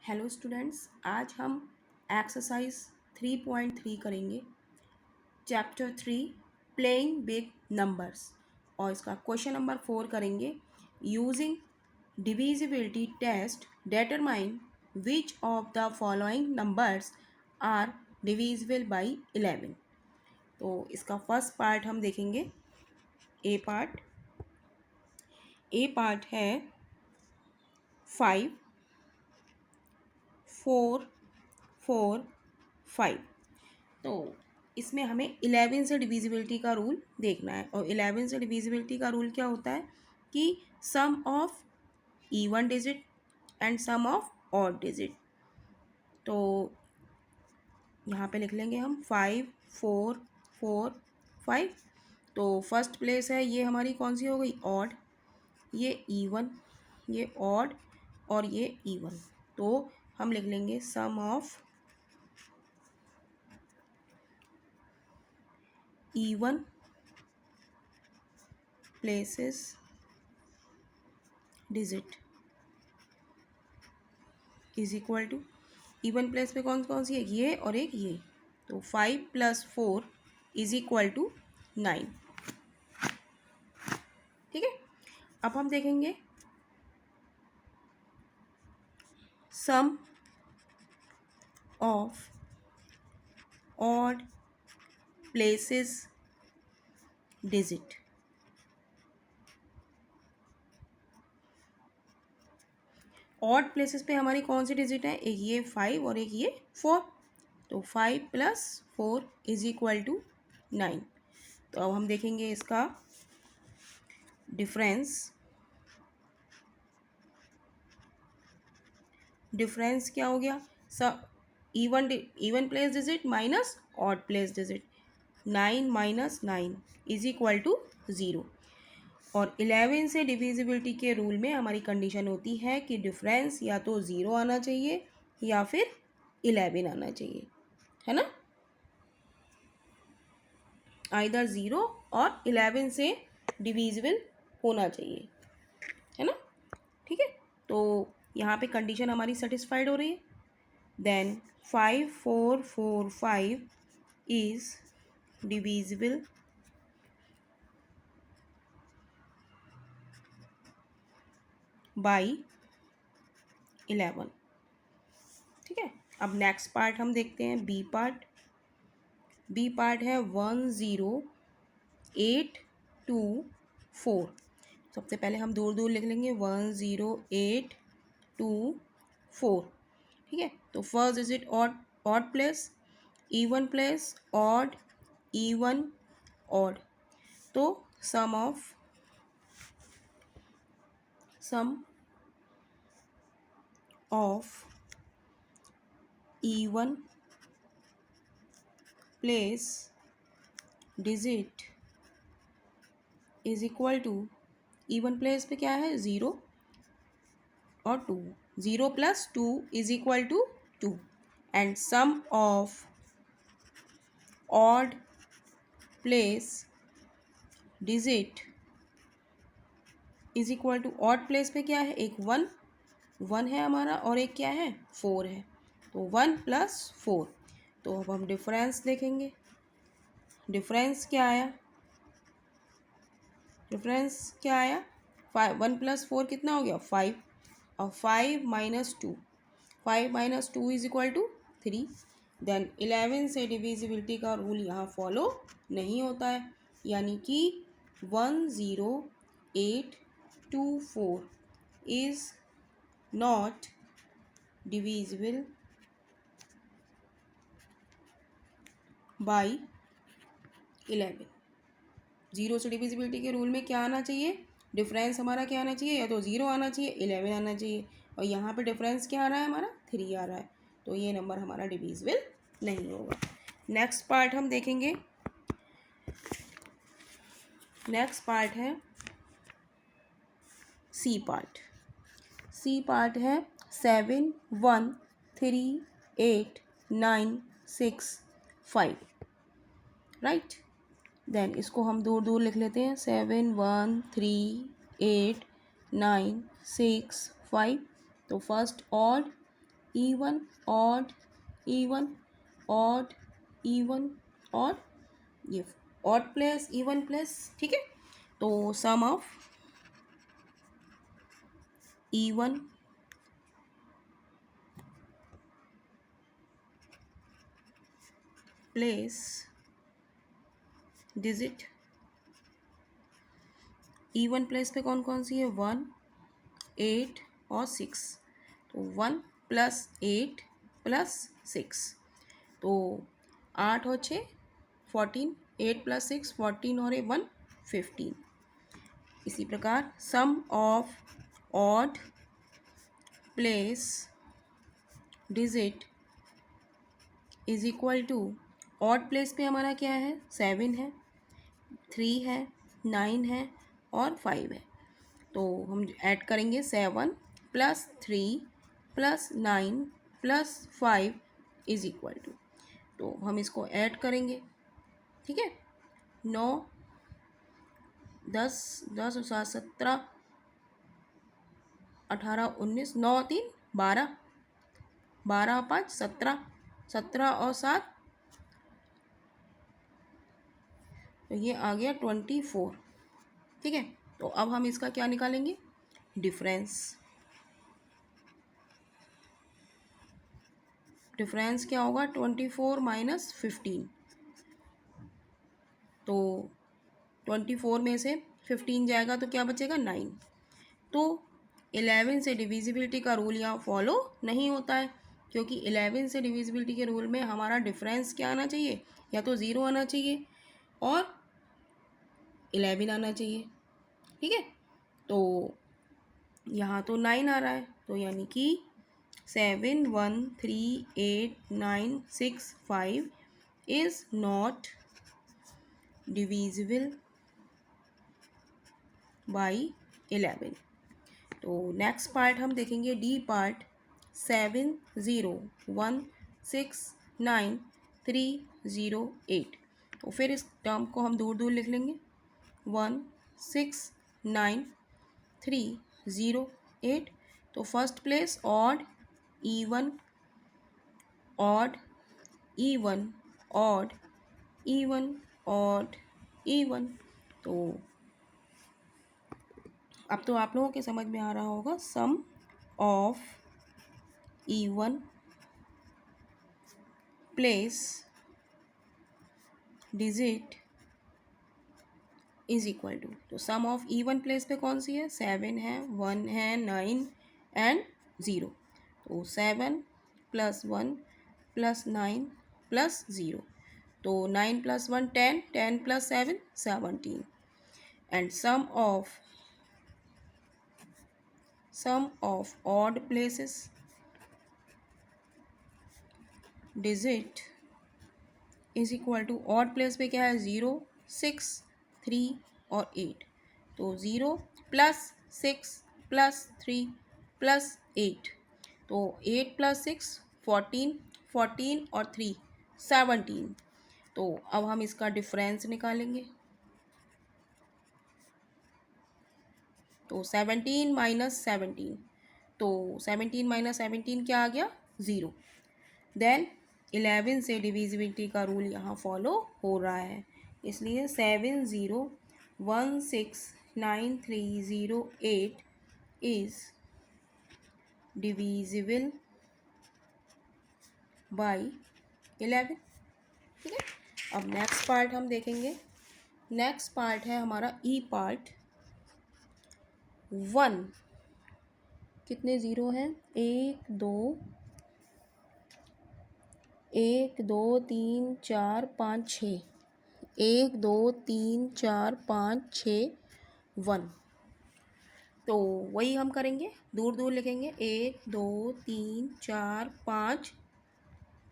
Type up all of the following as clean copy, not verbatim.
Hello students, आज हम exercise 3.3 करेंगे। चैप्टर 3 प्लेइंग बिग नंबर्स और इसका क्वेश्चन नंबर 4 करेंगे। Using divisibility test determine which of the following numbers are divisible by 11। तो इसका फर्स्ट पार्ट हम देखेंगे। ए पार्ट है 5 4 4 5। तो इसमें हमें 11 से डिविजिबिलिटी का रूल देखना है और 11 से डिविजिबिलिटी का रूल क्या होता है कि sum of even digit and sum of odd digit. तो यहाँ पे लिख लेंगे हम 5 4 4 5। तो फर्स्ट प्लेस है ये हमारी कौन सी हो गई, ऑड, ये इवन, ये ऑड और ये इवन। तो हम लिख लेंगे sum of even places digit is equal to, even place पे कौन कौन सी है, ये और एक ये। तो 5 + 4 इज इक्वल टू 9। ठीक है, अब हम देखेंगे sum of odd places digit. Odd places पे हमारी कौन सी डिजिट है, एक ये 5 और एक ये 4। तो 5 + 4 इज इक्वल टू 9। तो अब हम देखेंगे इसका डिफरेंस क्या हो गया, even place digit minus odd place digit. 9 - 9 is equal to 0। और 11 से डिविजिबिलिटी के रूल में हमारी कंडीशन होती है कि डिफरेंस या तो 0 आना चाहिए या फिर 11 आना चाहिए, है ना। आइदर 0 और 11 से डिविजिबल होना चाहिए, है ना। ठीक है, तो यहाँ पे कंडीशन हमारी सेटिस्फाइड हो रही है। Then 5 4 4 5 is divisible by 11। ठीक है, अब नेक्स्ट पार्ट हम देखते हैं, बी पार्ट है 1 0 8 2 4। सबसे पहले हम दूर दूर लिख लेंगे 1 0 8 2 4। ठीक है, तो first digit odd place, even place, odd, even, odd. तो sum of even place digit is equal to, even place पे क्या है 0 और 2, 0 + 2 is equal to 2। And sum of odd place digit is equal to, odd place पे क्या है, एक 1 है हमारा और एक क्या है 4 है। तो 1 + 4। तो अब हम डिफरेंस देखेंगे, डिफरेंस क्या आया, 1 + 4 कितना हो गया 5। और 5 - 2, 5 - 2 इज इक्वल टू 3। देन 11 से डिविजिबिलिटी का रूल यहाँ फॉलो नहीं होता है, यानी कि 1 0 8 2 4 इज नॉट डिविजिबल बाई 11। 0 से डिविजिबिलिटी के रूल में क्या आना चाहिए, डिफरेंस हमारा क्या आना चाहिए, या तो 0 आना चाहिए 11 आना चाहिए। और यहाँ पे डिफरेंस क्या आ रहा है हमारा 3 आ रहा है। तो ये नंबर हमारा डिविजिबल नहीं होगा। नेक्स्ट पार्ट हम देखेंगे, नेक्स्ट पार्ट है सी पार्ट है 7 1 3 8 9 6 5। राइट, देन इसको हम दूर दूर लिख लेते हैं, 7 1 3 8 9 6 5। तो first odd, even, odd, even, odd, even, odd, ये ऑड प्लस इवन प्लस, ठीक है। तो sum of even place digit, even place पे कौन कौन सी है, 1, 8 और 6। तो 1 प्लस 8 प्लस 6, तो 8 और 6 14, 8 प्लस 6 14 और 1 15। इसी प्रकार sum of odd place digit is equal to, odd place पे हमारा क्या है, 7 है, 3 है, 9 है और 5 है। तो हम ऐड करेंगे 7 plus 3 plus 9 plus 5 is equal to, तो हम इसको ऐड करेंगे, ठीक है। 9 10 10 और 7 17 18 19, 9 3 12, 12 5 17, 17 और 7, तो ये आ गया 24, ठीक है। तो अब हम इसका क्या निकालेंगे, डिफरेंस। डिफरेंस क्या होगा, 24 माइनस 15, तो 24 में से 15 जाएगा तो क्या बचेगा, 9। तो 11 से डिविजिबिलिटी का रूल यहाँ फॉलो नहीं होता है, क्योंकि 11 से डिविजिबिलिटी के रूल में हमारा डिफरेंस क्या आना चाहिए, या तो 0 आना चाहिए और 11 आना चाहिए, ठीक है। तो यहाँ तो 9 आ रहा है, तो यानी कि 7 1 3 8 9 6 5 इज नॉट डिविजिबल बाई 11। तो नेक्स्ट पार्ट हम देखेंगे डी पार्ट, 7 0 1 6 9 3 0 8। तो फिर इस टर्म को हम दूर दूर लिख लेंगे, 1 6 9 3 0 8। तो first place odd, even, odd, even, odd, even, odd, even. तो अब तो आप लोगों के समझ में आ रहा होगा, sum of even place digit is equal to, तो सम ऑफ इवन प्लेस पे कौन सी है, 7 है, 1 है, 9 एंड 0। तो 7 प्लस 1 प्लस 9 प्लस 0, तो 9 plus 1 10, 10 plus 7 17। And sum of odd places digit is equal to, odd place पे क्या है, 0 6 3 और 8। तो 0 प्लस 6 प्लस 3 प्लस 8, तो 8 प्लस 6 14, 14 और 3 17। तो अब हम इसका डिफरेंस निकालेंगे, तो 17 माइनस 17, तो 17 माइनस 17 क्या आ गया, 0। देन 11 से डिविजिबिलिटी का रूल यहाँ फॉलो हो रहा है, इसलिए 7 0 1 6 9 3 0 8 इज डिविजिबल बाई 11, ठीक है। अब नेक्स्ट पार्ट हम देखेंगे, नेक्स्ट पार्ट है हमारा ई पार्ट। 1 कितने ज़ीरो हैं, 1 2 1 2 3 4 5 6, 1 2 3 4 5 6 1। तो वही हम करेंगे, दूर दूर लिखेंगे, 1 2 3 4 5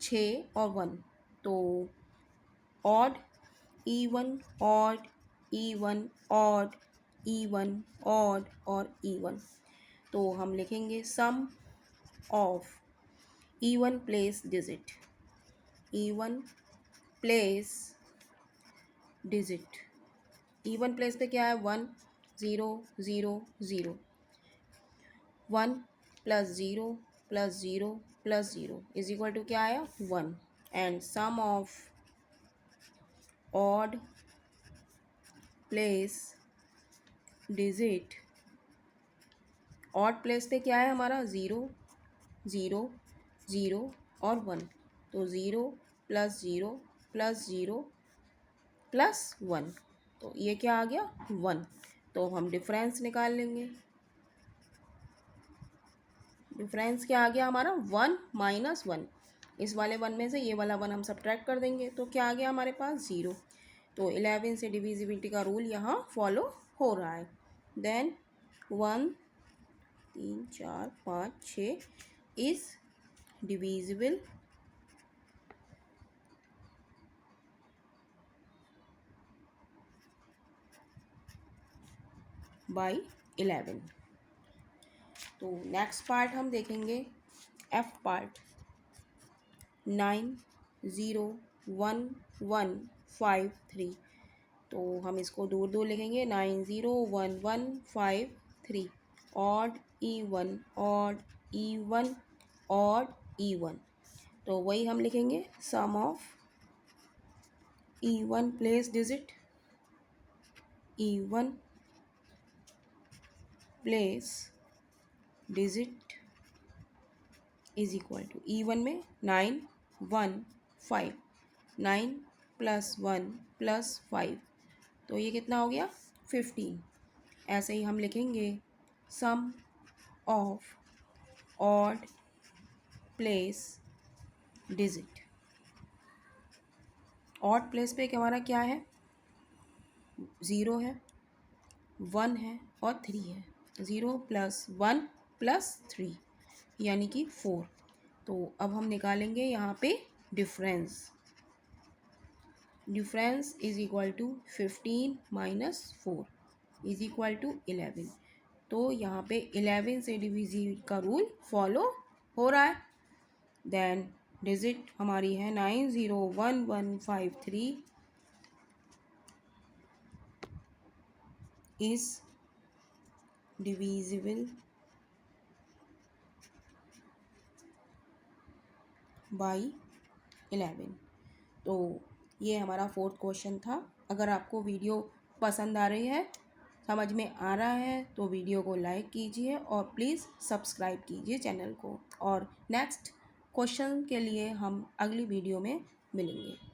6 और 1। तो odd, even, odd, even, odd, even, odd और इवन। तो हम लिखेंगे sum of even place digit, even place digit, even place पे क्या है, 1 0 0 0, 1 plus 0 plus zero is equal to क्या आया 1 and sum of odd place digit, odd place पे क्या है हमारा 0 0 0 और 1, तो 0 प्लस ज़ीरो प्लस 1, तो ये क्या आ गया 1। तो हम डिफरेंस निकाल लेंगे। डिफरेंस क्या आ गया हमारा 1 माइनस 1, इस वाले 1 में से ये वाला 1 हम सब्ट्रैक्ट कर देंगे, तो क्या आ गया हमारे पास 0। तो 11 से डिविजिबिलिटी का रूल यहाँ फॉलो हो रहा है। Then 1 3 4 5 6 is divisible by 11। तो नेक्स्ट पार्ट हम देखेंगे एफ पार्ट 9 0 1 1 5 3। तो हम इसको दूर दूर लिखेंगे 9 0 1 1 5 3, odd E1 odd E1 odd E1। तो वही हम लिखेंगे sum of E1 place digit E1 place digit is equal to E1 में 9 1 5, 9 प्लस 1 प्लस 5, तो ये कितना हो गया 15। ऐसे ही हम लिखेंगे sum of odd place digit, odd place पे हमारा क्या है 0 है 1 है और 3 है, 0 प्लस 1 प्लस 3 यानी कि 4। तो अब हम निकालेंगे यहाँ पे difference, difference is equal to 15 minus 4 is equal to 11। तो यहाँ पे 11 से डिविजिबल का रूल फॉलो हो रहा है। देन डिजिट हमारी है 901153 इज डिविजिबल बाई 11। तो ये हमारा फोर्थ क्वेश्चन था। अगर आपको वीडियो पसंद आ रही है, समझ में आ रहा है, तो वीडियो को लाइक कीजिए और प्लीज़ सब्सक्राइब कीजिए चैनल को। और नेक्स्ट क्वेश्चन के लिए हम अगली वीडियो में मिलेंगे।